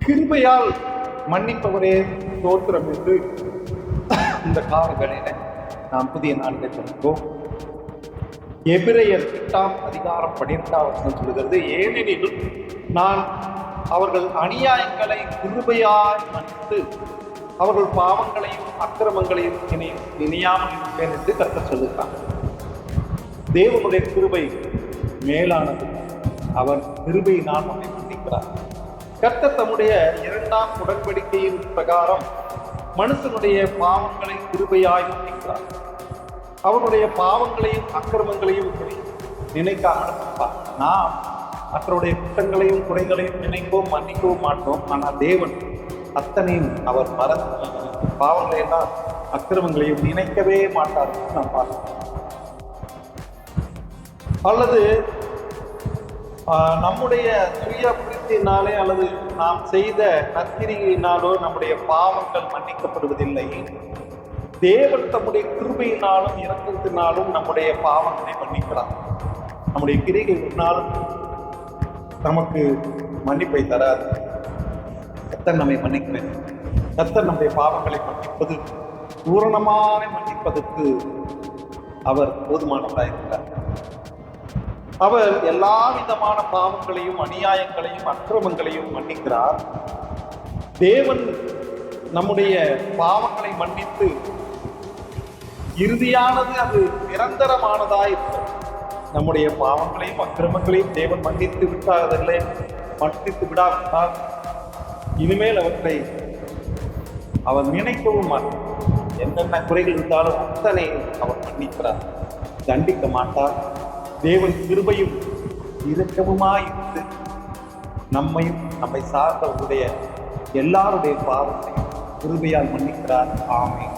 கிருபையால் மன்னிப்பவரே ஸ்தோத்திரம் என்று இந்த காலங்களில நாம் புதிய நாளிலே சொல்கிறோம். எபிரேயர் 8ஆம் அதிகாரம் 12ஆம் வசனம் சொல்கிறது, ஏனெனில் நான் அவர்கள் அநியாயங்களை கிருபையாய் மன்னித்து அவர்கள் பாவங்களையும் அக்கிரமங்களையும் நினையாமல் இருப்பேன் என்று கர்த்தர் சொல்லுகிறார். தேவனுடைய கிருபை மேலானது. அவர் கிருபையினால் நம்மை மன்னிக்கிறார். கர்த்தர் தம்முடைய 2ஆம் உடன்படிக்கையின் பிரகாரம் மனுஷனுடைய பாவங்களை கிருபையாய் மன்னிக்கிறார். அவருடைய பாவங்களையும் அக்கிரமங்களையும் நினைக்காமல் இருப்பார். நாம் மற்றவருடைய குற்றங்களையும் குறைகளையும் நினைக்கவும் மன்னிக்கவும் மாட்டோம். ஆனால் தேவன் அத்தனையும் அவர் மறந்து பாவங்களையெல்லாம் அக்கிரமங்களையும் நினைக்கவே மாட்டார். நாம் பார்க்கிறோம். அல்லது நம்முடைய சுய புரித்தினாலே அல்லது நாம் செய்த நற்கிரியினாலோ நம்முடைய பாவங்கள் மன்னிக்கப்படுவதில்லை. தேவன் தம்முடைய கிருபையினாலும் இரக்கத்தினாலும் நம்முடைய பாவங்களை மன்னிக்கலாம். நம்முடைய கிரிகளினாலும் நமக்கு மன்னிப்பை தராது. கர்த்தர் நம்மை மன்னிக்க வேண்டும். கர்த்தர் நம்முடைய பாவங்களை மன்னிப்பது, பூரணமாக மன்னிப்பதற்கு அவர் போதுமானவராயிருக்கிறார். அவர் எல்லா விதமான பாவங்களையும் அநியாயங்களையும் அக்கிரமங்களையும் மன்னிக்கிறார். தேவன் நம்முடைய பாவங்களை மன்னித்து இறுதியானது அது நிரந்தரமானதாயிருக்கும். நம்முடைய பாவங்களையும் அக்கிரமங்களையும் தேவன் மன்னித்து விட்டாதல்ல, மன்னித்து விடாவிட்டால் இனிமேல் அவற்றை அவர் நினைக்கவும் மாட்டார். என்னென்ன குறைகள் இருந்தாலும் அத்தனை அவர் மன்னிக்கிறார், தண்டிக்க மாட்டார். தேவன் கிருபையும் இரக்கமுமாயிருந்து நம்மையும் நம்மை சார்ந்தவருடைய எல்லாருடைய பாவத்தையும் கிருபையால் மன்னிக்கிறார். ஆமென்.